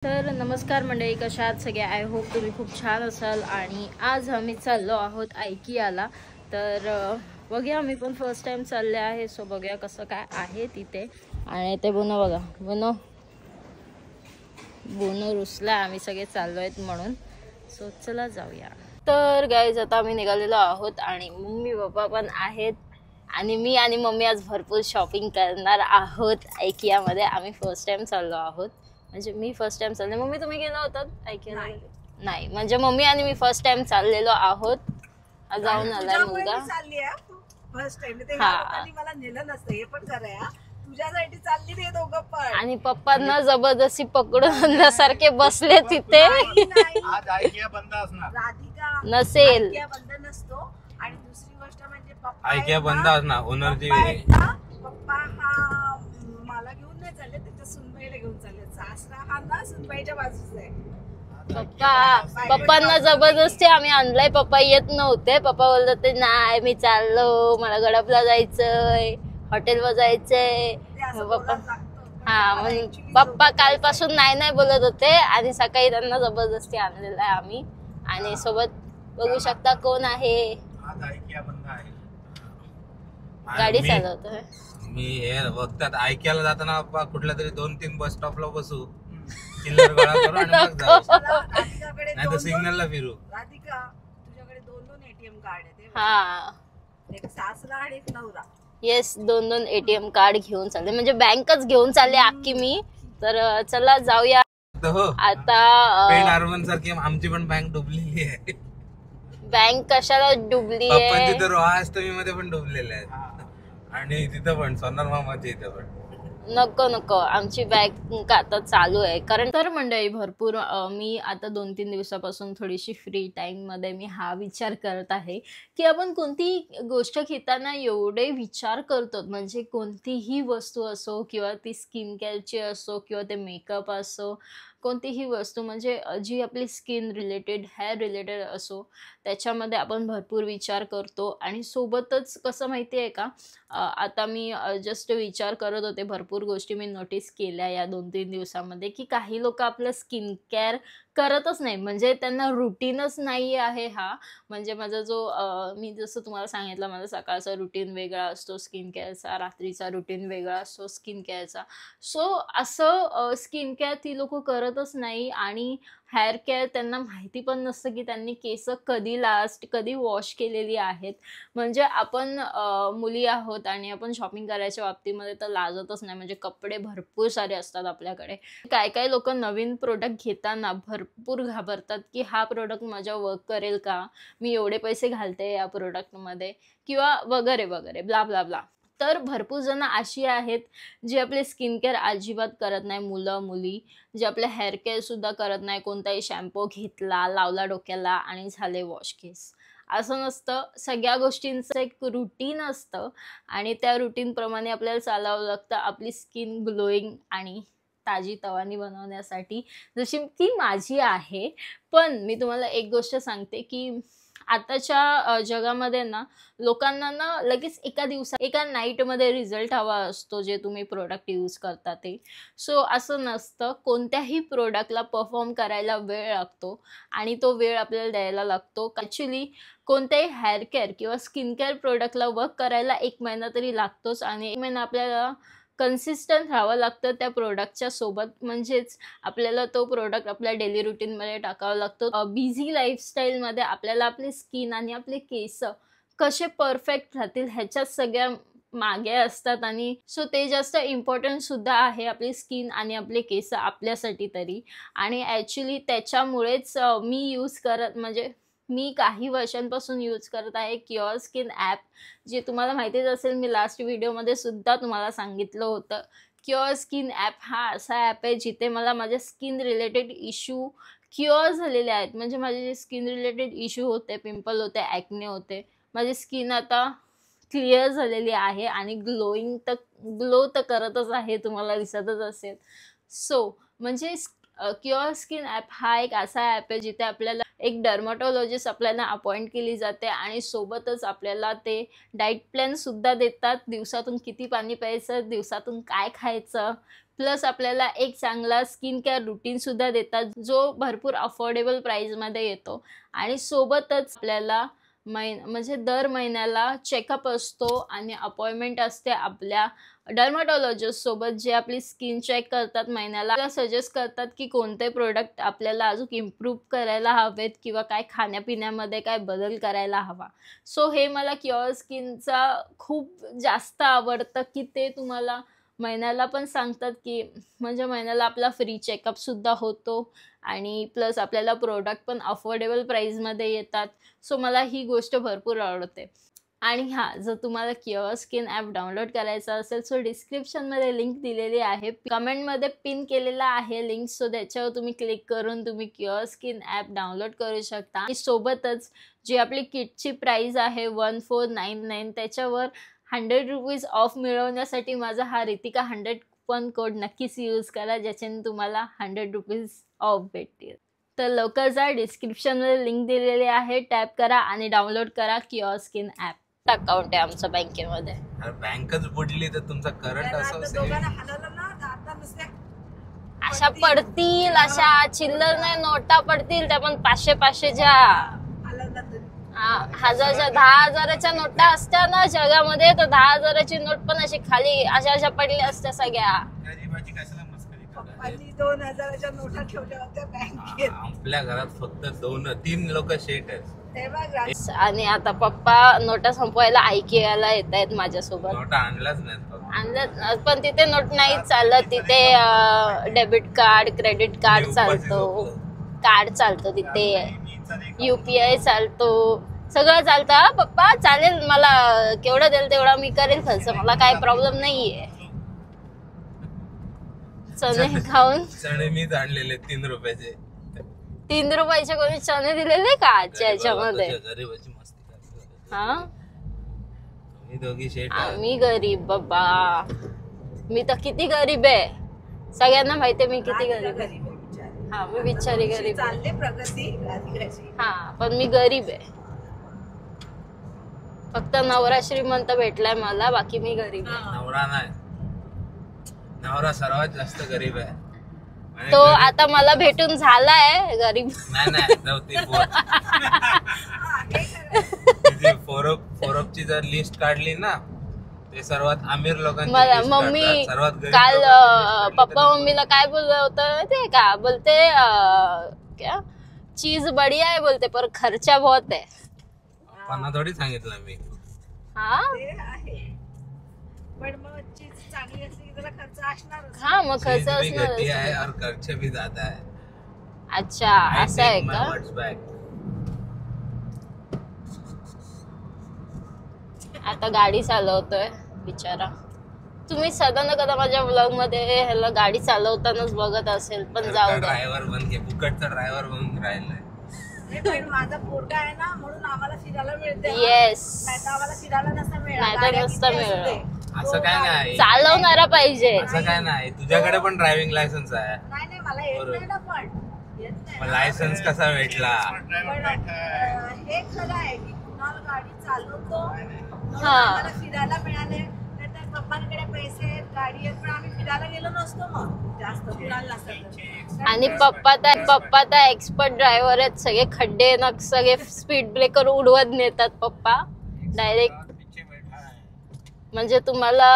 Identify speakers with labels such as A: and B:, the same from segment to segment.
A: तर नमस्कार मंडळी, कशा आहात सगळे? आय होप तुम्ही खूप छान असाल. आणि आज आम्ही चाललो आहोत आयकियाला. तर बघूया, आम्ही पण फर्स्ट टाइम चालले आहे. सो बघूया कसं काय आहे तिथे. आणि ते बोनो बघा, बोनो रुसला आम्ही सगळे चाललो आहेत म्हणून. सो चला जाऊया. तर गाईज, आता आम्ही निघालेलो आहोत आणि मम्मी पप्पा पण आहेत. आणि मी आणि मम्मी आज भरपूर शॉपिंग करणार आहोत आयकियामध्ये. आम्ही फर्स्ट टाइम चाललो आहोत, म्हणजे मी फर्स्ट टाइम चालले. मम्मी तुम्ही गेला होतात आयकियाला? नाही, म्हणजे मम्मी आणि मी फर्स्ट टाइम चाललेलो आहोत. जाऊन आलाय मुलगा.
B: फर्स्ट टाइम ते मला नेलं नसतं, हे पण खरं आहे. तुझ्यासाठी चालली ते दोघं पण.
A: आणि पप्पांना जबरदस्ती पकडून आणल्यासारखे बसले तिथे.
C: आज आयकिया बंद असणार,
B: राधिका
A: नसेल.
B: आयकिया बंद नसतो. आणि दुसरी गोष्ट म्हणजे पप्पा
C: आयकिया बंद असणार. ओनरची
B: पप्पा हा मला घेऊन नाही चालले, त्याच्या सुनबाईला घेऊन चालले. सासरा हा ना सुनबाईच्या बाजूचा आहे.
A: पप्पांना जबरदस्ती आम्ही आणलाय. पप्पा येत नव्हते. पप्पा बोलत होते नाही मी चाललो, मला गडपला जायचंय, हॉटेलवर जायचंय. पप्पा पप्पा कालपासून नाही बोलत होते आणि सकाळी त्यांना जबरदस्ती आणलेलं आहे आम्ही. आणि सोबत बघू शकता कोण आहे.
C: आज आयकिया बंद आहे.
A: गाडी चालवतोय
C: मी हे बघतात आयकियाला जाताना कुठल्या तरी 2-3 बस स्टॉपला बसू, चिल्लर गोळा करू आणि मग जाऊ. नाही तर सिग्नलला फिरू.
B: राधिका तुझ्याकडे 2-2 एटीएम कार्ड आहे.
A: हा,
B: एक सासरा आणि एक नवरा.
A: येस, 2-2 एटीएम कार्ड घेऊन चालले, म्हणजे बँकच घेऊन चालले अख्खी मी. तर चला जाऊया आता.
C: पेन अर्बन सारखी आमची पण बँक डुबलेली आहे.
A: बँक कशाला डुबली आहे?
C: पप्पांची तर रोहास्तमी मध्ये पण डुबलेले आहेत. आणि तिथं पण सोनार मामाच्या इथं पण.
A: नको, आमची बँक आता चालू आहे. कारण तर मंडळी भरपूर मी आता 2-3 दिवसापासून थोडीशी फ्री टाइम मध्ये मी हा विचार करत आहे की आपण कोणतीही गोष्ट घेताना एवढे विचार करतो. म्हणजे कोणतीही वस्तू असो, किंवा ती स्किन केअरची असो, किंवा ते मेकअप असो, कोणतीही वस्तू म्हणजे जी आपली स्किन रिलेटेड, हेअर रिलेटेड असो, त्याच्यामध्ये आपण भरपूर विचार करतो. आणि सोबतच कसं माहिती आहे का, आता मी जस्ट विचार करत होते, भरपूर गोष्टी मी नोटीस केल्या या 2-3 दिवसामध्ये, की काही लोक आपलं स्किन केअर करतच नाही. म्हणजे त्यांना रुटीनच नाही आहे हा. म्हणजे माझा जो मी जसं तुम्हाला सांगितलं, माझा सकाळचा रुटीन वेगळा असतो स्किन केअरचा, रात्रीचा रुटीन वेगळा असतो स्किन केअरचा. सो असं स्किन केअर ती लोक करतच नाही. आणि हेअर केअर त्यांना माहिती पण नसतं की त्यांनी केस कधी वॉश केलेली आहेत. म्हणजे आपण मुली आहोत आणि आपण शॉपिंग करायच्या बाबतीमध्ये तर लाजतच नाही. म्हणजे कपडे भरपूर सारे असतात आपल्याकडे. काय लोक नवीन प्रोडक्ट घेताना भरपूर घाबरतात की हा प्रोडक्ट माझ्या वर्क करेल का, मी एवढे पैसे घालते या प्रोडक्टमध्ये, किंवा वगैरे वगैरे ब्ला ब्ला ब्ला. तर भरपूर जण अशी आहेत जे आपले स्किन केअर अजिबात करत नाही. मुलं मुली जे आपले हेअर केअर सुद्धा करत नाही. कोणताही शॅम्पू घेतला, लावला डोक्याला आणि झाले वॉश केस. असं नसतं. सगळ्या गोष्टींचं एक रुटीन असतं आणि त्या रुटीनप्रमाणे आपल्याला चालावं लागतं आपली स्किन ग्लोईंग आणि ताजी तवानी बनवण्यासाठी, जशी ती माझी आहे. पण मी तुम्हाला एक गोष्ट सांगते की आताच्या जगामध्ये ना, लोकांना ना लगेच एका नाईटमध्ये रिझल्ट हवा असतो, जे तुम्ही प्रोडक्ट यूज करता ते. सो असं नसतं. कोणत्याही प्रोडक्टला परफॉर्म करायला वेळ लागतो आणि तो वेळ आपल्याला द्यायला लागतो. ॲक्च्युली कोणत्याही हेअर केअर किंवा स्किन केअर प्रोडक्टला वर्क करायला 1 महिना तरी लागतोच. आणि 1 महिना आपल्याला कन्सिस्टंट राहावं लागतं त्या प्रोडक्टच्या सोबत. म्हणजेच आपल्याला तो प्रोडक्ट आपल्या डेली रुटीनमध्ये टाकावा लागतो. बिझी लाईफस्टाईलमध्ये आपल्याला आपली स्किन आणि आपले केस कसे परफेक्ट राहतील ह्याच्यात सगळ्या मागे असतात. आणि सो ते जास्त इम्पॉर्टंट सुद्धा आहे, आपली स्किन आणि आपले केस आपल्यासाठी तरी. आणि ॲक्च्युली त्याच्यामुळेच मी काही वर्षांपासून यूज करत आहे क्युअर स्किन ॲप. जे तुम्हाला माहितीच असेल, मी लास्ट व्हिडिओमध्ये सुद्धा तुम्हाला सांगितलं होतं. क्युअर स्किन ॲप हा असा ॲप आहे जिथे मला माझ्या स्किन रिलेटेड इश्यू क्युअर झालेले आहेत. म्हणजे माझे जे स्किन रिलेटेड इश्यू होते, पिंपल होते, ॲक्ने होते, माझी स्किन आता क्लिअर झालेली आहे आणि ग्लो तर करतच आहे, तुम्हाला दिसतच असेल. सो म्हणजे क्युअर स्किन ॲप हा एक असा ॲप आहे जिथे आपल्याला एक डर्मॅटॉलॉजिस्ट आपल्याला अपॉइंट केली जाते आणि सोबतच आपल्याला ते डाएट प्लॅन सुद्धा देतात. दिवसातून किती पाणी प्यायचं, दिवसातून काय खायचं, प्लस आपल्याला एक चांगला स्किन केअर रुटीन सुद्धा देतात जो भरपूर अफोर्डेबल प्राईजमध्ये येतो. आणि सोबतच आपल्याला म्हणजे दर महिन्याला चेकअप असतो आणि अपॉइंटमेंट असते आपल्या डर्माटॉलॉजिस्ट सोबत, जे आपली स्किन चेक करतात महिन्याला, सजेस्ट करतात की कोणते प्रोडक्ट आपल्याला अजून इम्प्रूव्ह करायला हवेत किंवा काय खाण्यापिण्यामध्ये काय बदल करायला हवा. सो हे मला क्युअर स्किनचा खूप जास्त आवडतं की ते तुम्हाला महिन्याला पण सांगतात की म्हणजे महिन्याला आपला फ्री चेकअपसुद्धा होतो आणि प्लस आपल्याला प्रोडक्ट पण अफोर्डेबल प्राईजमध्ये येतात. सो मला ही गोष्ट भरपूर आवडते. आणि हां, जर तुम्हाला क्युअर स्किन ॲप डाउनलोड करायचं असेल सो डिस्क्रिप्शनमध्ये लिंक दिलेली आहे, कमेंटमध्ये पिन केलेला आहे लिंक. सो त्याच्यावर तुम्ही क्लिक करून तुम्ही क्युअर स्किन ॲप डाउनलोड करू शकता. आणि सोबतच जी आपली किटची प्राईज आहे 1499 त्याच्यावर 100 रुपीज ऑफ मिळवण्यासाठी माझा हा रितिका 100 पण कोड नक्कीच यूज करा, ज्याच्याने तुम्हाला 100 रुपीज ऑफ भेटतील. तर लवकर जा, डिस्क्रिप्शनमध्ये लिंक दिलेली आहे, टॅप करा आणि डाउनलोड करा क्युअर स्किन ॲप. अकाउंट आहे आमचं बँकेमध्ये.
C: बँकच बुडली तर तुमचा करंट असं
B: दोघांना हलवलं ना तर आता नुसत्या
A: अशा पडतील, अशा चिल्लर नाही नोटा पडतील, त्या पण 500-500च्या,
B: हलवलं तरी
A: 1000च्या 10,000च्या नोटा असत्या ना जगामध्ये, तर 10,000ची नोट पण अशी खाली अशा पडल्या असत्या सगळ्या.
C: गरीबाची कशाला मस्करी करताय?
B: पप्पांनी 2000च्या नोटा ठेवल्या होत्या बँकेत.
C: आपल्या घरात फक्त 2-3 लोक शेट आहेत.
B: तेव्हा ग्रास-
A: आणि आता पप्पा नोटा संपवायला IKEA येत आहेत माझ्यासोबत.
C: नोटा आणलाच नाहीत बाबा.
A: आणलं पण तिथे नोट नाही चालत, तिथे डेबिट कार्ड, क्रेडिट कार्ड चालतो, कार्ड चालतो तिथे, UPI चालतो, सगळं चालतं. हा पप्पा चालेल, मला केवढं देईल तेवढा मी करेल खर्च, मला काय प्रॉब्लेम नाहीये. चणे खाऊन
C: चणे मीच आणलेले 3 रुपयाचे.
A: 3 रुपयाचे कोणी चणे दिलेले का आजच्या ह्याच्यामध्ये?
C: गरीबाची मस्ती करतो.
A: हा,
C: मी दोघी शेट आहे.
A: आम्ही गरीब बाबा. मी तर किती गरीब आहे, सगळ्यांना माहितीये मी किती गरीब आहे.
B: गरीब आहे बिचारी.
A: हा, मी बिचारी गरीब आहे.
B: चालले प्रगती राधिकाची.
A: हा, पण मी गरीब आहे. फक्त नवरा श्रीमंत भेटलाय मला, बाकी मी गरीब आहे.
C: नवरा नाही, नवरा सर्वात जास्त गरीब आहे. आणि
A: तो
C: गरीब-
A: आता मला भेटून झालाय गरीब.
C: नाही जाऊ ती तिची फोरपची जर लिस्ट काढली ना, ते सर्वात अमीर लोकांची
A: मला
C: list
A: मम्मी
C: काढतात. सर्वात गरीब
A: काल
C: लोकांची
A: पप्पा मम्मीला काय बोललं होतं माहितीये का, बोलते क्या चीज बढ़िया है बोलते पर खर्चा बहुत है.
C: पप्पांना थोडी सांगितलं मी.
A: हा
B: ते आहे. पण मग चीज चांगली असली की जरा खर्च असणारच.
A: हा, मग खर्च
C: चीज भी घटी है
A: असणार.
C: और खर्च भी ज्यादा है.
A: अच्छा,
C: I
A: असं आहे
C: take my
A: का?
C: words back.
A: आता गाडी चालवतोय बिचारा. तुम्ही सदा न कदा माझ्या ब्लॉग मध्ये ह्याला गाडी चालवतानाच बघत असेल, पण जाऊ दे.
C: ड्रायव्हर बन फुकटचा ड्रायव्हर बनून राहिलाय.
B: नाही, पण माझा पोरगा आहे ना म्हणून आम्हाला फिरायला मिळते.
A: येस,
B: नाही तर आम्हाला फिरायला नसतं मिळत.
A: नाहीतर
B: गाड्या
A: नसतं
B: किती असू
A: मिळत.
B: दे.
C: असं काय नाही,
A: चालवणारा पाहिजे.
C: असं काय नाही. तुझ्याकडे पण ड्रायव्हिंग लायसन्स आहे.
B: नाही मला येत
C: बरोबर.
B: नाही ना, पण येत नाही
C: मग
B: ना.
C: लायसन्स कसा भेटला?
B: पण हे खरं आहे की कुणाला गाडी चालवतो म्हणून
A: हा.
B: आम्हाला फिरायला मिळाले. नाहीतर पप्पांकडे पैसे आहेत, गाडी आहेत, पण आम्ही फिरायला गेलो नसतो मग जास्त कुणाला नसतं.
A: आणि पप्पा तर एक्सपर्ट ड्रायव्हर आहेत. सगळे खड्डे ना सगळे स्पीड ब्रेकर उडवत नेतात पप्पा डायरेक्ट. म्हणजे तुम्हाला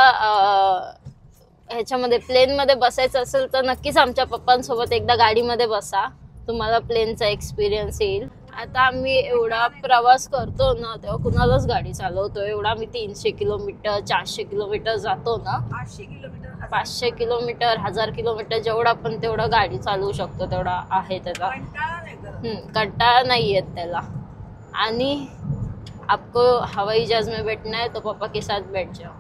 A: ह्याच्यामध्ये प्लेनमध्ये बसायचं असेल तर नक्कीच आमच्या पप्पांसोबत एकदा गाडीमध्ये बसा, तुम्हाला प्लेनचा एक्सपिरियन्स येईल. आता आम्ही एवढा प्रवास करतो ना तेव्हा कुणालाच गाडी चालवतो. एवढा आम्ही 300 किलोमीटर 400 किलोमीटर जातो ना,
B: 800 किलोमीटर
A: 500 किलोमीटर 1000 किलोमीटर जेवढा आपण तेवढं गाडी चालवू शकतो तेवढा आहे त्याचा.
B: कंटाळा नाही करत.
A: कंटाळा नाही येत त्याला. आणि आपको हवाई जहाज में बैठना है तो पापा के साथ बैठ जाओ.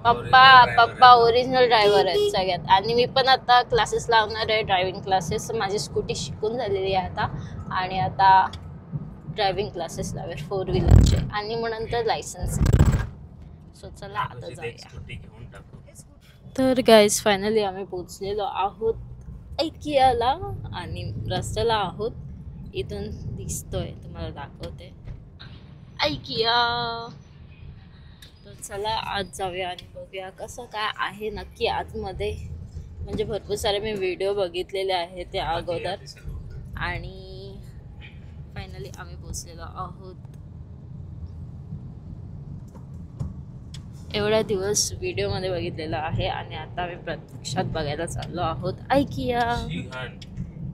A: पप्पा ओरिजिनल ड्रायव्हर आहेत सगळ्यात. आणि मी पण आता क्लासेस लावणार आहे, ड्रायव्हिंग क्लासेस. माझी स्कूटी शिकून झालेली आहे आता, आणि आता ड्रायव्हिंग क्लासेस लावेल 4 व्हीलरचे, आणि मग नंतर लायसन्स. सो चला आता जाऊया. तर गाईज फायनली आम्ही पोचलेलो आहोत IKEAला आणि रस्त्याला आहोत. इथून दिसतोय, तुम्हाला दाखवते IKEA. तर चला आज जाऊया आणि बघूया कसं काय आहे नक्की आतमध्ये. म्हणजे भरपूर सारे मी व्हिडिओ बघितलेले आहेत त्या अगोदर. आणि फायनली आम्ही पोचलेलो आहोत. एवढा दिवस व्हिडिओमध्ये बघितलेला आहे आणि आता आम्ही प्रत्यक्षात बघायला चाललो आहोत. ऐकिया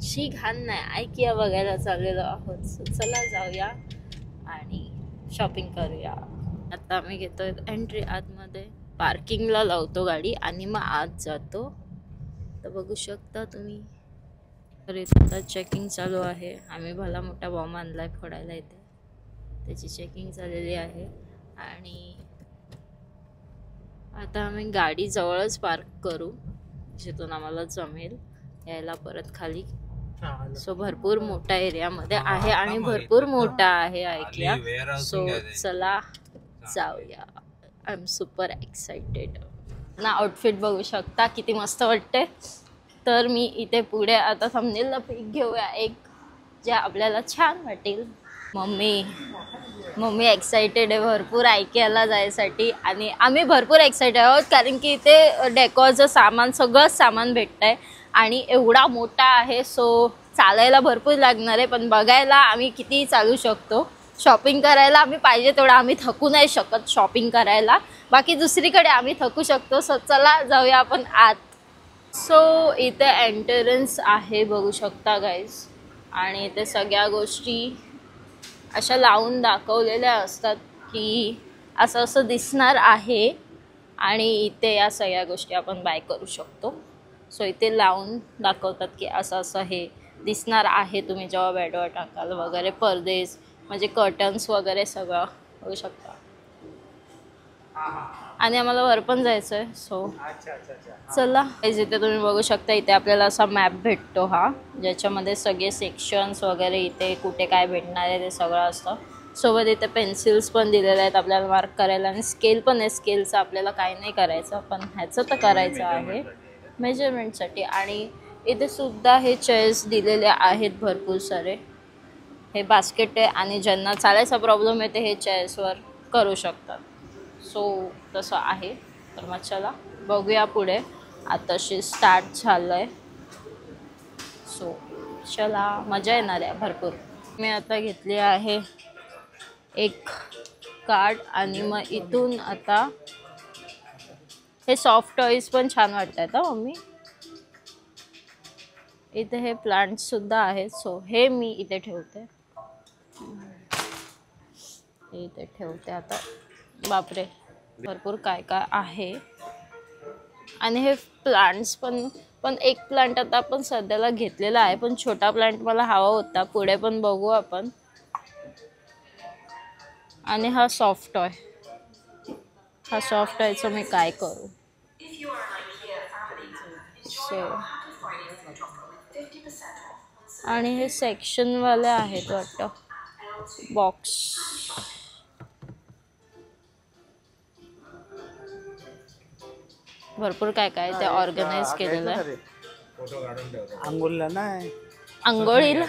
A: शी घाण नाही, ऐकिया बघायला चाललेलो आहोत. चला जाऊया आणि शॉपिंग करूया. आता आम्ही घेतोय एंट्री आतमध्ये. पार्किंगला लावतो गाडी आणि मग आत जातो. तर बघू शकता तुम्ही. तर इथे आता चेकिंग चालू आहे. आम्ही भला मोठा बॉम्ब आणलाय फोडायला इथे. त्याची चेकिंग चाललेली आहे आणि आता आम्ही गाडी जवळच पार्क करू जिथून आम्हाला जमेल यायला परत खाली. सो भरपूर मोठा एरियामध्ये आहे आणि भरपूर मोठा आहे ऐकल्या. सो चला जाऊया. आय एम सुपर एक्साइटेड ना. आउटफिट बघू शकता किती मस्त वाटते. तर मी इथे पुढे आता थंबनेलला पिक घेऊया एक जे आपल्याला छान वाटेल. मम्मी एक्साइटेड आहे भरपूर ऐक्याला जायसाठी आणि आम्ही भरपूर एक्साइटेड आहोत कारण की इथे डेकोरचं सामान सगळंच सामान भेटतं आहे आणि एवढा मोठा आहे. सो चालायला भरपूर लागणार आहे पण बघायला आम्ही कितीही चालू शकतो. शॉपिंग करायला आम्ही पाहिजे तेवढं आम्ही थकू नाही शकत शॉपिंग करायला. बाकी दुसरीकडे आम्ही थकू शकतो. सो चला जाऊया आपण आत. सो इथे एंट्रन्स आहे बघू शकता गाईज आणि इथे सगळ्या गोष्टी अशा लावून दाखवलेल्या असतात की असं असं दिसणार आहे आणि इथे या सगळ्या गोष्टी आपण बाय करू शकतो. सो इथे लावून दाखवतात की असं असं हे दिसणार आहे तुम्ही जेव्हा बेडवर टाकाल वगैरे. पर्देस म्हणजे कर्टन्स वगैरे सगळं होऊ शकतं. आणि आम्हाला वर पण जायचं आहे. सो चला. इथे तुम्ही बघू शकता इथे आपल्याला असा मॅप भेटतो हा ज्याच्यामध्ये सगळे सेक्शन्स वगैरे इथे कुठे काय भेटणार आहे ते सगळं असतं. सोबत इथे पेन्सिल्स पण दिलेले आहेत आपल्याला मार्क करायला आणि स्केल पण आहे. स्केलचं आपल्याला काही नाही करायचं पण ह्याचं तर करायचं आहे मेजरमेंटसाठी. आणि इथे सुद्धा हे चेअर्स दिलेले आहेत भरपूर सारे. हे बास्केट आहे आणि ज्यांना चालायचा प्रॉब्लेम आहे ते हे चेअर्सवर करू शकतात. सो तसं आहे. तर मग चला बघूया पुढे. आताशी स्टार्ट झालं आहे. सो चला मजा येणार आहे भरपूर. मी आता घेतली आहे एक कार्ड आणि मग इथून आता हे सॉफ्ट टॉईज पण छान वाटत आहेत हा मम्मी. इथे हे प्लांट्ससुद्धा आहेत. सो हे मी इथे ठेवते. इथे ठेवते आता. बापरे भरपूर काय काय आहे. आणि हे प्लांट्स पण एक प्लांट आता आपण सध्याला घेतलेला आहे पण छोटा प्लांट मला हवा होता. पुढे पण बघू आपण. आणि हा सॉफ्ट टॉय. हा सॉफ्ट टॉयचं मी काय करू. सो आणि हे सेक्शनवाले आहेत वाटतं बॉक्स. भरपूर काय काय ते ऑर्गनाइज केलेलं आहे.
D: आंघोळीला नाही
A: आंघोळीला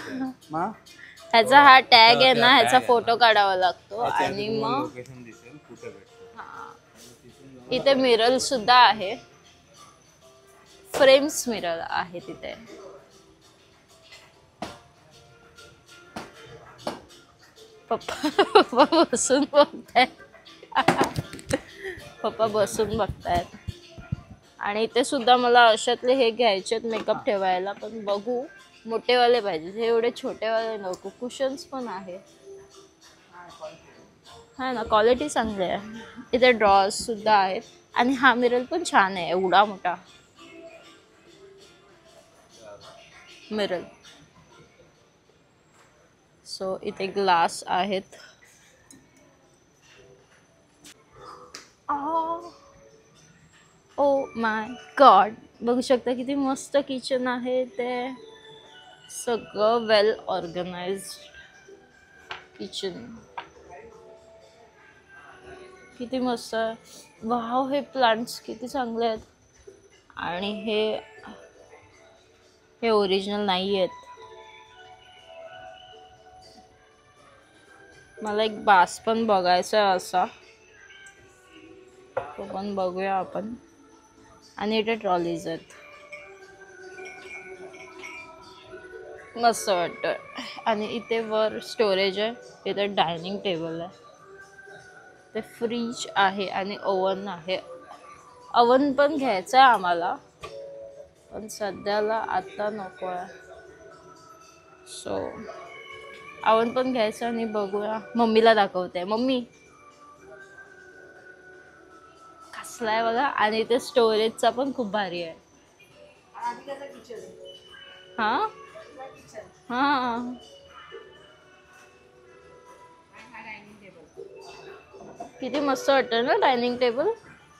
A: ह्याचा हा टॅग आहे ना ह्याचा फोटो काढावा लागतो. आणि मग इथे मिरर सुद्धा आहे. फ्रेम्स मिरर आहे तिथे. पप्पा बसून बघतायत. पप्पा बसून बघतायत. आणि इथे सुद्धा मला अशातले हे घ्यायचे आहेत मेकअप ठेवायला पण बघू मोठेवाले पाहिजे. हे एवढे छोटेवाले नको. कुशन्स पण आहे हा ना. क्वालिटी चांगली आहे. इथे ड्रॉर्स सुद्धा आहेत आणि हा मिरर पण छान आहे. एवढा मोठा मिरर. सो इथे ग्लास आहेत. ओ माय गॉड बघू शकता किती मस्त किचन आहे. ते सगळं वेल ऑर्गनाइज्ड किचन. किती मस्त आहे. वाव हे प्लांट्स किती चांगले आहेत. आणि हे ओरिजिनल नाही आहेत. मला एक बास पण बघायचा आहे असा. तो पण बघूया आपण. आणि इथे ट्रॉलीज आहेत. मस्त वाटतं. आणि इथे वर स्टोरेज आहे, इथे डायनिंग टेबल आहे, ते फ्रीज आहे आणि ओव्हन आहे. ओव्हन पण घ्यायचं आहे आम्हाला, पण सध्याला आता नको आहे. सो ओव्हन पण घ्यायचं आणि बघूया. मम्मीला दाखवते. मम्मी कसला आहे बघा. आणि ते स्टोरेजचा पण खूप भारी आहे.
B: राधिकाचं किचन आहे.
A: हां
B: किचन
A: हां
B: हा डायनिंग टेबल.
A: किती मस्त वाटतं ना डायनिंग टेबल,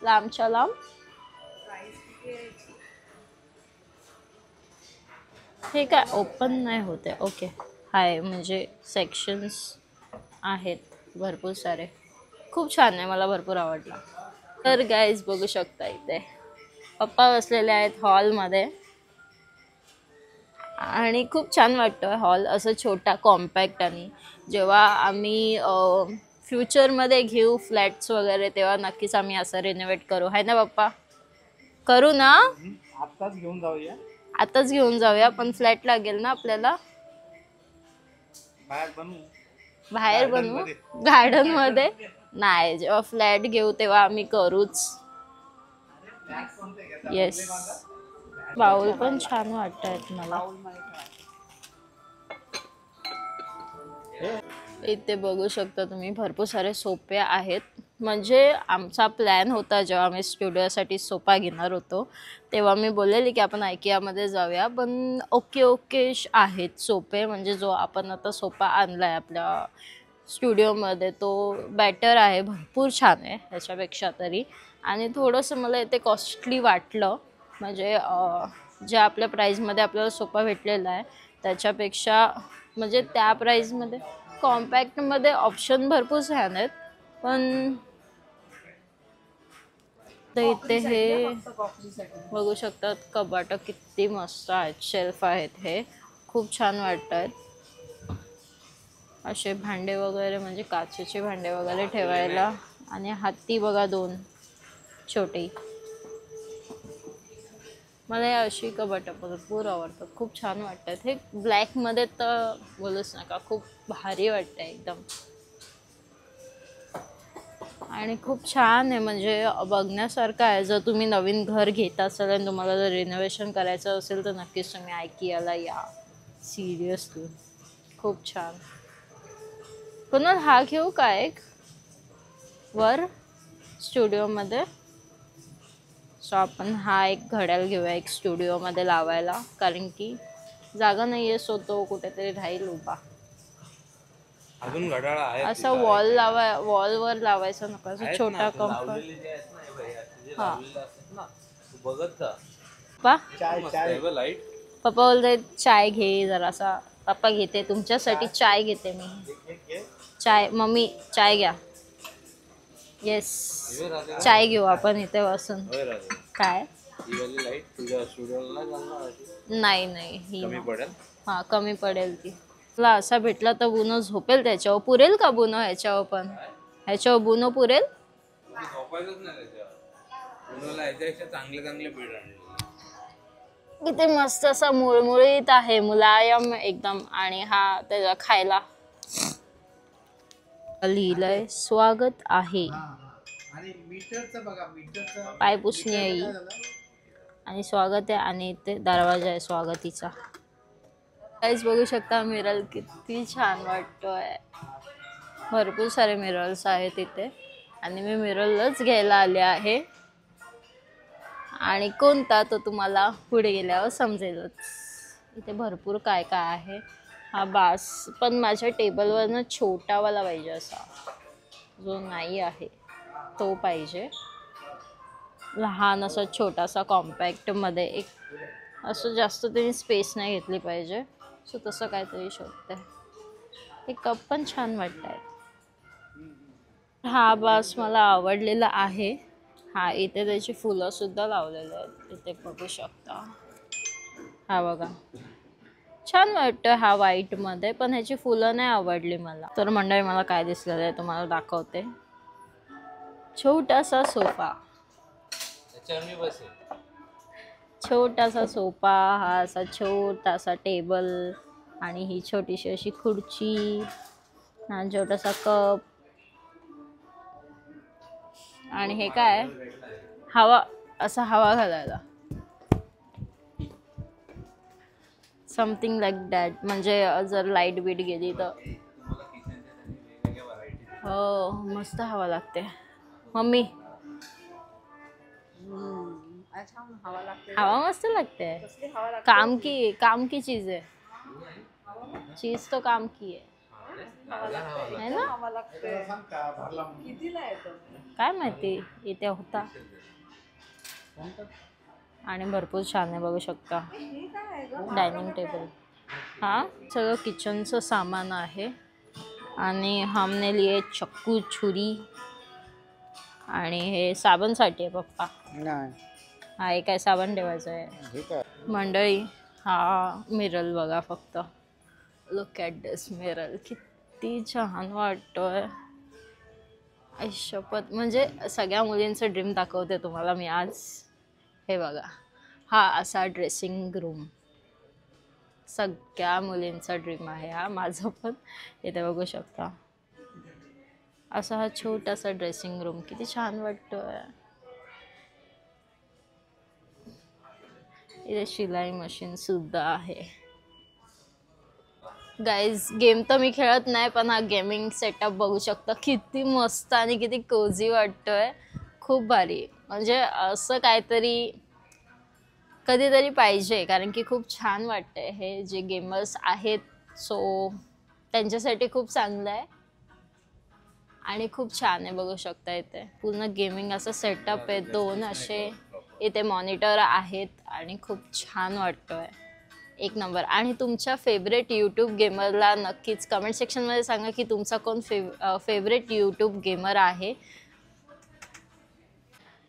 A: लांबच्या लांब.
B: प्राइस किती आहे याची?
A: हे काय ओपन नाही होते. ओके, हाय म्हणजे सेक्शन्स आहेत भरपूर सारे. खूप छान आहे, मला भरपूर आवडला. तर गाईज बघू शकता इथे पप्पा बसलेले आहेत हॉलमध्ये आणि खूप छान वाटतं हॉल असं छोटा कॉम्पॅक्ट. आणि जेव्हा आम्ही फ्युचरमध्ये घेऊ फ्लॅट्स वगैरे तेव्हा नक्कीच आम्ही असं रिनोव्हेट करू, आहे ना पप्पा? करू ना?
D: आत्ताच घेऊन जाऊया.
A: आताच घेऊन जाऊया, पण फ्लॅट लागेल ना आपल्याला.
D: बाहेर बनवू.
A: बाहेर बनवू गार्डन मध्ये नाही, जेव्हा फ्लॅट घेऊ तेव्हा आम्ही करूच. येस, बाउल पण छान वाटत आहेत मला. इथे बघू शकता तुम्ही भरपूर सारे सोफे आहेत. म्हणजे आमचा प्लॅन होता जेव्हा आम्ही स्टुडिओसाठी सोफा घेणार होतो तेव्हा मी बोललेली की आपण आयकियामध्ये जाऊया, पण ओके आहेत सोफे. म्हणजे जो आपण आता सोफा आणला आहे आपल्या स्टुडिओमध्ये तो बेटर आहे, भरपूर छान आहे ह्याच्यापेक्षा तरी. आणि थोडंसं मला इथे कॉस्टली वाटलं. म्हणजे जे आपल्या प्राईजमध्ये आपल्याला सोफा भेटलेला आहे त्याच्यापेक्षा, म्हणजे त्या प्राईजमध्ये कॉम्पॅक्टमध्ये ऑप्शन भरपूर छान आहेत. पण इथे हे बघू शकतात कपाटं किती मस्त आहेत, शेल्फ आहेत, हे खूप छान वाटत आहेत. असे भांडे वगैरे म्हणजे काचेचे भांडे वगैरे ठेवायला. आणि हाती बघा दोन छोटे. मला या अशी कपाटं भरपूर आवडतात, खूप छान वाटतात. हे ब्लॅकमध्ये तर बोलूच नका, खूप भारी वाटतं एकदम. आणि खूप छान आहे, म्हणजे बघण्यासारखं आहे. जर तुम्ही नवीन घर घेत असाल आणि तुम्हाला जर रिनोव्हेशन करायचं असेल तर नक्कीच तुम्ही आयकियाला या, सिरियसली खूप छान. पुन्हा हा घेऊ का एक वर स्टुडिओमध्ये? सो आपण हा एक घड्याळ घेऊया एक स्टुडिओमध्ये लावायला, कारण की जागा नाही आहे. सो तो कुठेतरी राहील उभा.
C: अजून घड्याळ आहे
A: असा वॉलवर लावायचा नका, असं छोटा कम्फर्ट. हा
C: बघत जा.
A: पप्पा
C: लाईट
A: पप्पा बोलते चाय घे जरासा. पप्पा घेते तुमच्यासाठी चाय घेते मी. चाय मम्मी चाय घ्या. येस, चाय घेऊ आपण इथे बसून. काय
C: लाईट तुझ्या स्टुडिओला
A: नाही नाही ही
C: कमी पडेल.
A: हा कमी पडेल ती. तुला असा भेटला तर बुनो झोपेल त्याच्यावर. पुरेल का बुनो ह्याच्यावर? पण ह्याच्यावर बुनो पुरेल?
C: झोपायचंच नाही त्याच्यावर. बुनोला ह्याच्यापेक्षा चांगले चांगले बेड आणले.
A: किती मस्त असा मुळमुळीत आहे, मुलायम एकदम. आणि हा त्याला खायला लिहिलंय स्वागत आहे.
D: आणि मीटरचं बघा, मीटरचं
A: पाय पुसणी आहे आणि स्वागत आहे. आणि इथे दरवाजा आहे स्वागतीचा. काहीच बघू शकता मिरर किती छान वाटतोय. भरपूर सारे मिरर्स आहेत इथे आणि मी मिररच घ्यायला आले आहे. आणि कोणता तो तुम्हाला पुढे गेल्यावर समजेलच. इथे भरपूर काय काय आहे. हा बास, पण माझ्या टेबलवरनं छोटावाला पाहिजे, असा जो नाही आहे तो पाहिजे. लहान असा छोटासा कॉम्पॅक्टमध्ये एक असं, जास्त त्यांनी स्पेस नाही घेतली पाहिजे. सो तसं काहीतरी शोधते. हे कप पण छान वाटत आहे. हा बास मला आवडलेला आहे. हा इथे त्याची फुलं सुद्धा लावलेले आहेत, इथे बघू शकता. हा बघा छान वाटतं हा व्हाईटमध्ये, पण ह्याची फुलं नाही आवडली मला. तर मंडळी मला काय दिसलेलं आहे तुम्हाला दाखवते. छोटासा सोफा, छोटासा सोफा, हा असा छोटासा टेबल आणि ही छोटीशी अशी खुर्ची, हा छोटासा कप, आणि हे काय हवा, असा हवा घालायला, समथिंग लाईक दॅट. म्हणजे जर लाईट बीट गेली तर हो मस्त हवा लागते. मम्मी
B: हवा लागते.
A: हवा मस्त लागते.
B: कसली हवा लागते?
A: काम की चीज है, चीज तो काम की है ना.
B: हवा लागते. कितीला येतो?
A: काय माहिती, इथे होता. आणि भरपूर छान आहे, बघू शकता.
B: हे काय आहे ग?
A: डायनिंग टेबल, हा सगळं किचनचं सामान आहे. आणि हमने लिए चक्कू, छुरी, आणि हे साबणसाठी आहे पप्पा. हा एक काय साबण ठेवायचं आहे. मंडळी हा मिरल बघा फक्त, लुक ॲट दिस मिरल, किती छान वाटतोय. शपथ, म्हणजे सगळ्या मुलींचं ड्रीम दाखवते तुम्हाला मी आज. हे बघा, हा असा ड्रेसिंग रूम सगळ्या मुलींचा ड्रीम आहे हा, माझं पण. इथे बघू शकता असा हा छोटासा ड्रेसिंग रूम, किती छान वाटतोय. इथे शिलाई मशीन सुद्धा आहे. गाईज गेम तर मी खेळत नाही, पण हा गेमिंग सेटअप बघू शकता, किती मस्त आणि किती कोझी वाटतोय. खूप भारी, म्हणजे असं काहीतरी कधीतरी पाहिजे, कारण की खूप छान वाटतंय. हे जे गेमर्स आहेत सो त्यांच्यासाठी खूप चांगलं आहे आणि खूप छान आहे. बघू शकता इथे पूर्ण गेमिंग असं सेटअप आहे. 2 असे इथे मॉनिटर आहेत आणि खूप छान वाटतोय, एक नंबर. आणि तुमच्या फेवरेट यूट्यूब गेमरला नक्कीच कमेंट सेक्शनमध्ये सांगा की तुमचा कोण फेवरेट यूट्यूब गेमर आहे.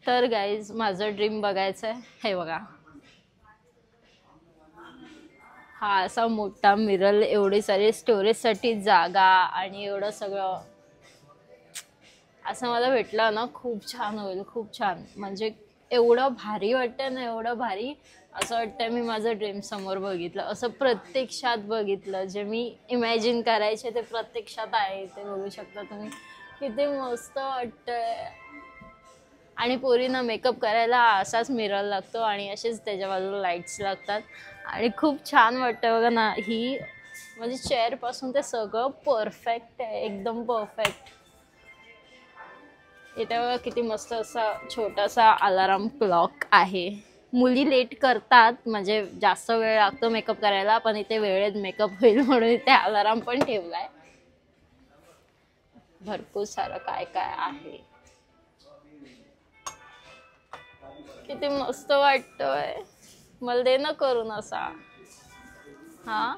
A: तर गाईज माझं ड्रीम बघायचं आहे. हे बघा, हा असा मोठा मिरर, एवढी सारी स्टोरेजसाठी जागा आणि एवढं सगळं असं मला भेटलं ना, खूप छान होईल, खूप छान. म्हणजे एवढं भारी वाटतं ना, एवढं भारी, असं वाटतं मी माझं ड्रीम समोर बघितलं, असं प्रत्यक्षात बघितलं. जे मी इमॅजिन करायचे ते प्रत्यक्षात आहे. ते बघू शकता तुम्ही, किती मस्त वाटतंय. आणि पोरींना मेकअप करायला असाच मिरर लागतो आणि असेच त्याच्या बाजूला लाईट्स लागतात आणि खूप छान वाटतं बघा ना. ही म्हणजे चेअरपासून ते सगळं परफेक्ट आहे, एकदम परफेक्ट. इथे बघा किती मस्त असा छोटासा अलाराम क्लॉक आहे. मुली लेट करतात, म्हणजे जास्त वेळ लागतो मेकअप करायला, पण इथे वेळेत मेकअप होईल म्हणून इथे अलाराम पण ठेवलाय. भरपूर सारं काय काय आहे, किती मस्त वाटतोय. मला दे ना करून असा, हा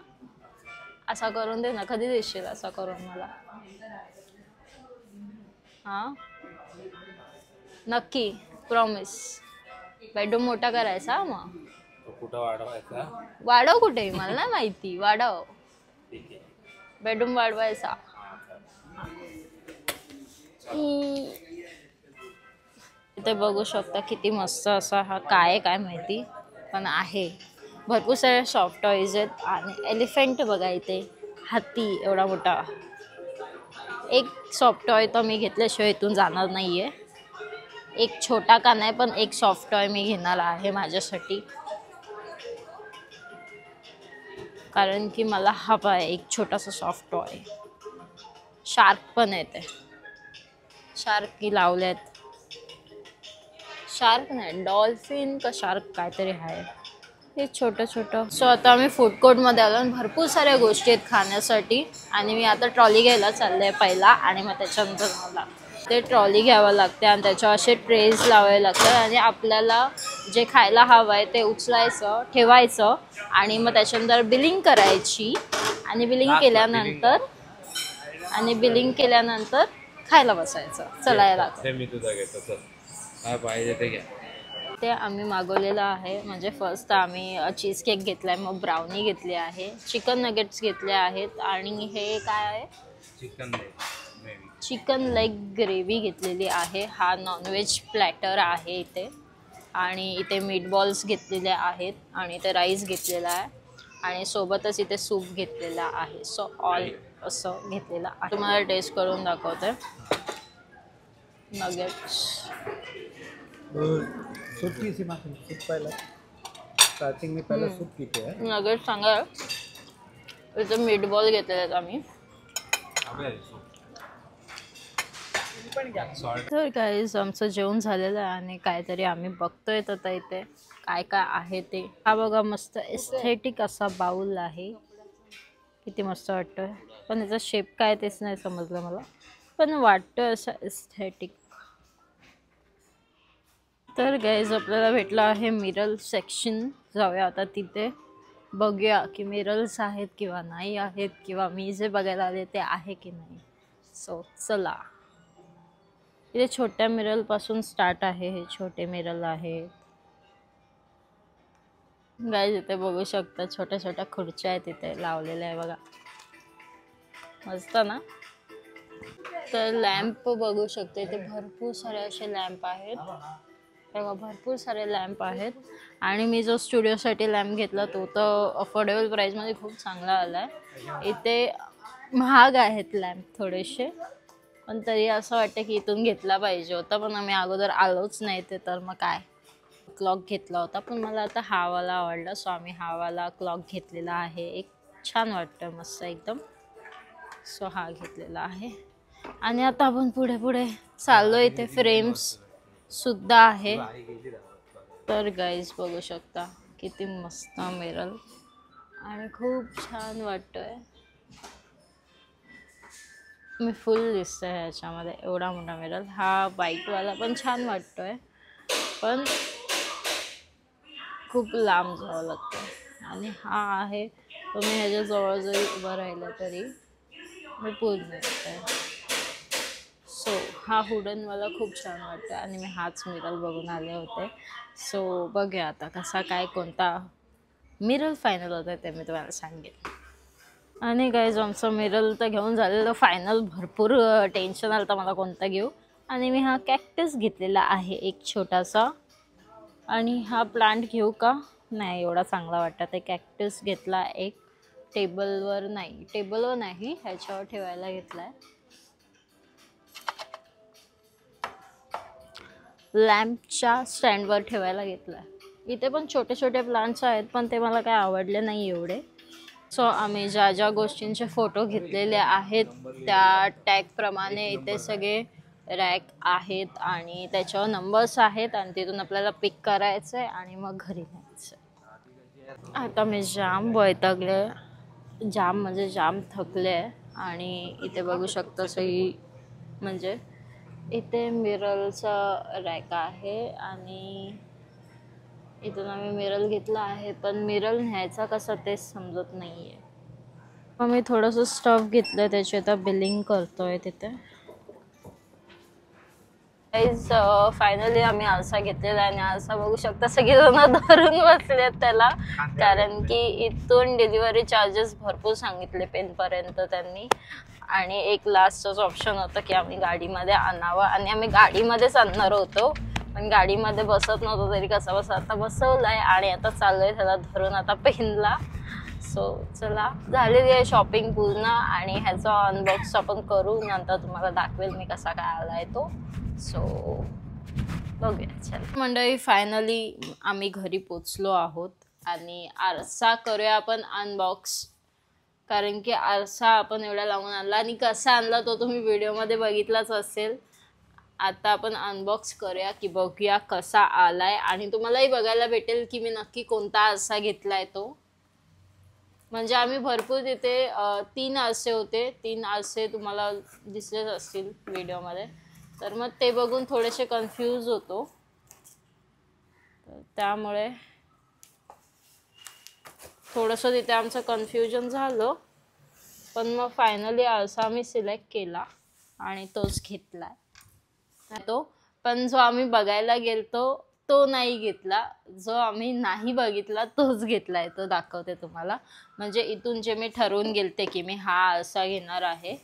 A: असा करून दे ना. कधी देशील असा करून मला? हा नक्की, प्रॉमिस. बेडरूम मोठा करायचा. मग
C: कुठं वाढवायचा?
A: वाढव कुठे, मला नाही माहिती. वाढव, बेडरूम वाढवायचा. इथे बघू शकता किती मस्त असा हा काय माहिती, पण आहे. भरपूर सारे सॉफ्ट टॉईज आहेत. आणि एलिफंट बघा इथे, हत्ती एवढा मोठा. एक सॉफ्ट टॉय तर मी घेतल्याशिवाय इथून जाणार नाही आहे. एक छोटा का नाही, पण एक सॉफ्ट टॉय मी घेणार आहे माझ्यासाठी, कारण की मला हवा आहे एक छोटासा सॉफ्ट टॉय. शार्क पण येते, शार्क की लावल्यात. शार्क नाही, डॉल्फिन का शार्क काहीतरी आहे. हे छोटं छोटं. सो आता आम्ही फूड कोर्टमध्ये आलो आणि भरपूर साऱ्या गोष्टी आहेत खाण्यासाठी. आणि मी आता ट्रॉली घ्यायला चालले आहे पहिला, आणि मग त्याच्यानंतर मला ते ट्रॉली घ्यावं लागते आणि त्याच्यावर असे ट्रेज लावावे लागतात. आणि आपल्याला जे खायला हवं आहे ते उचलायचं, ठेवायचं, आणि मग त्याच्यानंतर बिलिंग करायची. आणि बिलिंग केल्यानंतर खायला बसायचं. चलायला
C: मी तुझा घेतो, काय पाहिजे ते घ्या.
A: ते आम्ही मागवलेलं आहे. म्हणजे फर्स्ट आम्ही चीज केक घेतला आहे, मग ब्राउनी घेतली आहे, चिकन नगेट्स घेतले आहेत, आणि हे काय आहे, चिकन लेग ग्रेव्ही घेतलेली आहे. हा नॉनव्हेज प्लॅटर आहे इथे. आणि इथे मीटबॉल्स घेतलेले आहेत, आणि इथे राईस घेतलेला आहे. आणि सोबतच इथे सूप घेतलेला आहे. सो ऑल असं घेतलेलं आहे. तुम्हाला टेस्ट करून दाखवते. नगेट्स
D: सूप की सीमा सूप पहिला स्टार्टिंग में पहला सूप पीते हैं.
A: नगेट्स सांगा. इथे मीटबॉल घेतलेले आहेत आम्ही. तर गाईज आमचं जेवण झालेलं आहे आणि काहीतरी आम्ही बघतोय आता इथे काय काय आहे ते. हा बघा मस्त एस्थेटिक असा बाउल आहे. किती मस्त वाटतोय. पण याचा शेप काय तेच नाही समजलं मला, पण वाटतोय असा एस्थेटिक. तर गाईज आपल्याला भेटलं आहे मिरल सेक्शन. जाऊया आता तिथे बघूया की मिरल्स आहेत किंवा नाही आहेत, किंवा मी जे बघायला आले ते आहे की नाही. सो चला. इथे छोट्या मिरल पासून स्टार्ट आहे. हे छोटे मिरल आहेत गाईज. इथे बघू शकता छोट्या छोट्या खुर्च्या आहेत इथे लावलेल्या आहे बघा. मस्त ना. तर लॅम्प बघू शकते. इथे भरपूर सारे असे लॅम्प आहेत बघा. भरपूर सारे लॅम्प आहेत. आणि मी जो स्टुडिओसाठी लॅम्प घेतला तो तर अफोर्डेबल प्राईसमध्ये खूप चांगला आला आहे. इथे महाग आहेत लॅम्प थोडेसे, पण तरी असं वाटतं की इथून घेतला पाहिजे होता, पण आम्ही अगोदर आलोच नाही ते. तर मग काय क्लॉक घेतला होता, पण मला आता हा वाला आवडला. सो आम्ही हा वाला क्लॉक घेतलेला आहे. एक छान वाटतं मस्त एकदम. सो हा घेतलेला आहे. आणि आता आपण पुढे पुढे चाललो. इथे फ्रेम्स सुद्धा आहे. तर गाईज बघू शकता किती मस्त मिरल आणि खूप छान वाटतोय. मी फुल दिसतोय ह्याच्यामध्ये. एवढा मोठा मिरर. हा व्हाईटवाला पण छान वाटतोय, पण खूप लांब जावं लागतं. आणि हा आहे तुम्ही ह्याच्या जवळ जरी उभं राहिलं तरी मी पूर्ण दिसतोय. सो हा हुडनवाला खूप छान वाटतं आणि मी हाच मिरर बघून आले होते. सो बघूया आता कसा काय कोणता मिरर फायनल होतं ते मी तुम्हाला सांगेन. आणि गाईज आमचं मिरल तर घेऊन झालेलं फायनल. भरपूर टेन्शन आलं तर मला कोणता घेऊ. आणि मी हा कॅक्टस घेतलेला आहे एक छोटासा. आणि हा प्लांट घेऊ का नाही, एवढा चांगला वाटतं ते. कॅक्टस घेतला एक. टेबलवर नाही ह्याच्यावर ठेवायला घेतला आहे. लॅम्पच्या स्टँडवर ठेवायला घेतला आहे. इथे पण छोटे छोटे प्लांट्स आहेत, पण ते मला काय आवडले नाही एवढे. सो आम्ही ज्या ज्या गोष्टींचे फोटो घेतलेले आहेत त्या टॅगप्रमाणे इथे सगळे रॅक आहेत आणि त्याच्यावर नंबर्स आहेत आणि तिथून आपल्याला पिक करायचं आहे आणि मग घरी न्यायचं. आता मी जाम वैतागले, जाम थकले. आणि इथे बघू शकता सही म्हणजे इथे मिररचा रॅक आहे आणि इथून आम्ही मिरल घेतला आहे, पण मिरल न्यायचा कसा तेच समजत नाही आहे. मग मी थोडंसं स्टफ घेतलं, त्याची आता बिलिंग करतोय तिथे. गाईज फायनली आम्ही आरसा घेतलेला आहे आणि आरसा बघू शकता सगळेजण धरून बसलेत त्याला, कारण की इथून डिलिव्हरी चार्जेस भरपूर सांगितले पेनपर्यंत त्यांनी. आणि एक लास्टच ऑप्शन होतं की आम्ही गाडीमध्ये आणावं आणि आम्ही गाडीमध्येच आणणार होतो, पण गाडीमध्ये बसत नव्हतं तरी कसं बसं आता बसवलंय आणि आता चाललोय त्याला धरून आता पेनला. सो चला झालेली आहे शॉपिंग पूर्ण आणि ह्याचा अनबॉक्स आपण करू, नंतर तुम्हाला दाखवेल मी कसा काय आलाय तो. सो बघूया. चला मंडळी, फायनली आम्ही घरी पोचलो आहोत आणि आरसा करूया आपण अनबॉक्स, कारण की आरसा आपण एवढा लावून आणला आणि कसा आणला तो तुम्ही व्हिडिओमध्ये बघितलाच असेल. आता आपण अनबॉक्स करूया की बघूया कसा आलाय आणि तुम्हालाही बघायला भेटेल की मी नक्की कोणता आरसा घेतलाय तो. म्हणजे आम्ही भरपूर तिथे 3 आरसे होते. 3 आरसे तुम्हाला दिसलेच असतील व्हिडिओमध्ये, तर मग ते बघून थोडेसे कन्फ्यूज होतो. त्यामुळे थोडंसं तिथे आमचं कन्फ्युजन झालं, पण मग फायनली आरसा आम्ही सिलेक्ट केला आणि तोच घेतला तो. पण जो आम्ही बघायला गेलतो तो नाही घेतला, जो आम्ही नाही बघितला तोच घेतलाय. तो दाखवते तुम्हाला. म्हणजे इथून जे मी ठरवून गेलते की मी हा आरसा घेणार आहे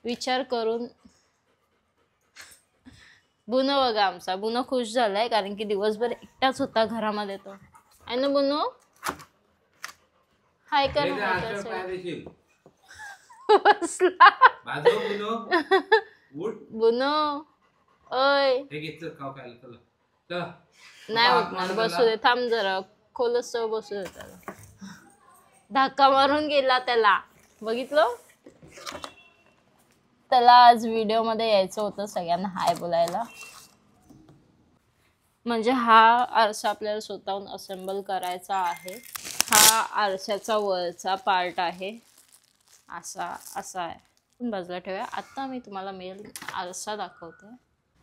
A: विचार करून. बुनो बघा आमचा. बुनो खुश झालाय कारण की दिवसभर एकटाच होता घरामध्ये तो. आहे ना बुनो? हाय कर
C: हे
A: ना
C: ते
A: हाय
C: आजकाल
A: कर
C: काय देशील?
A: बसला
C: बाजू बुनो. उठ.
A: बुनो ओय
C: हे घे चल खाऊ खायला चला. चला.
A: नाही
C: हात
A: उठणार
C: मारून
A: बसू दे थांब जरा खोलच बसू दे त्याला धक्का मारून गेला त्याला बघितलं त्याला आज व्हिडिओ मध्ये यायचं होतं सगळ्यांना हाय बोलायला म्हणजे हा आरसा आपल्याला स्वतःहून असेंबल करायचा आहे हा आरशाचा वरचा पार्ट आहे असा असा आहे बाजूला ठेवूया आता मी तुम्हाला मेल आरसा दाखवते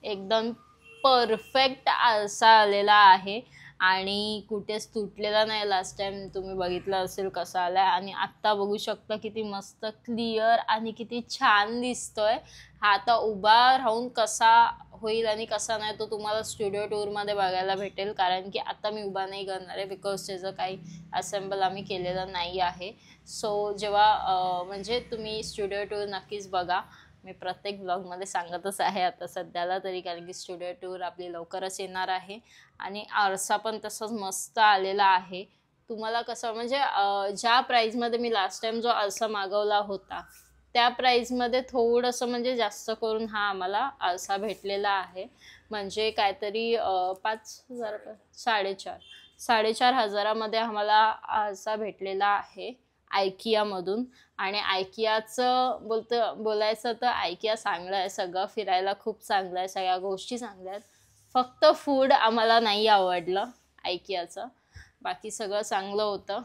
A: एकदम परफेक्ट आरसा आलेला आहे आणि कुठेच तुटलेला नाही लास्ट टाइम तुम्ही बघितलं असेल कसा आलाय आणि आत्ता बघू शकता किती मस्त क्लिअर आणि किती छान दिसतोय हा आता उभा राहून कसा होईल आणि कसा नाही तो तुम्हाला स्टुडिओ टूरमध्ये बघायला भेटेल कारण की आता मी उभा नाही करणार आहे बिकॉज त्याचं काही असेंबल आम्ही केलेलं नाही आहे सो जेव्हा म्हणजे तुम्ही स्टुडिओ टूर नक्कीच बघा मी प्रत्येक ब्लॉगमध्ये सांगतच आहे आता सध्याला तरी कारण की स्टुडिओ टूर आपली लवकरच येणार आहे आणि आरसा पण तसंच मस्त आलेला आहे तुम्हाला कसं म्हणजे ज्या प्राईजमध्ये मी लास्ट टाइम जो आरसा मागवला होता त्या प्राईजमध्ये थोडंसं म्हणजे जास्त करून हा आम्हाला आरसा भेटलेला आहे म्हणजे काहीतरी 5,000 साडेचार हजारामध्ये आम्हाला आरसा भेटलेला आहे आयकियामधून आणि आयकियाचं बोलायचं तर आयकिया चांगलं आहे सगळं फिरायला खूप चांगलं आहे सगळ्या गोष्टी चांगल्या आहेत फक्त फूड आम्हाला नाही आवडलं आयकियाचं बाकी सगळं चांगलं होतं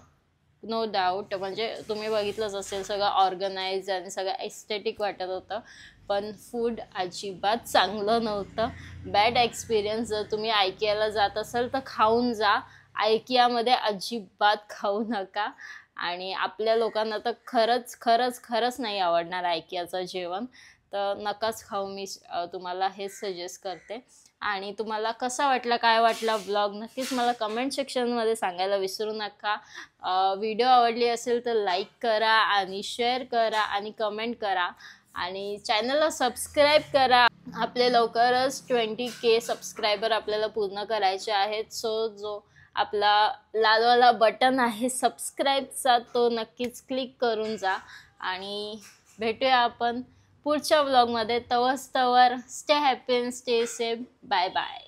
A: नो डाऊट म्हणजे तुम्ही बघितलंच असेल सगळं ऑर्गनाइज आणि सगळं एस्थेटिक वाटत होतं पण फूड अजिबात चांगलं नव्हतं बॅड एक्सपिरियन्स जर तुम्ही आयकियाला जात असाल तर खाऊन जा आयकियामध्ये अजिबात खाऊ नका आणि आपल्या लोकांना तर खरंच नाही आवडणार आयकियाचं जेवण तर नकाच खाऊ मी तुम्हाला हेच सजेस्ट करते आणि तुम्हाला कसा वाटला काय वाटला ब्लॉग नक्कीच मला कमेंट सेक्शनमध्ये सांगायला विसरू नका व्हिडिओ आवडली असेल तर लाईक करा आणि शेअर करा आणि कमेंट करा आणि चॅनलला सबस्क्राईब करा आपले लवकरच 20K सबस्क्रायबर आपल्याला पूर्ण करायचे आहेत सो जो आपला लालवाला बटन आहे सबस्क्राईबचा तो नक्कीच क्लिक करून जा आणि भेटूया आपण पुढच्या व्लॉगमध्ये तवर stay happy and stay safe bye bye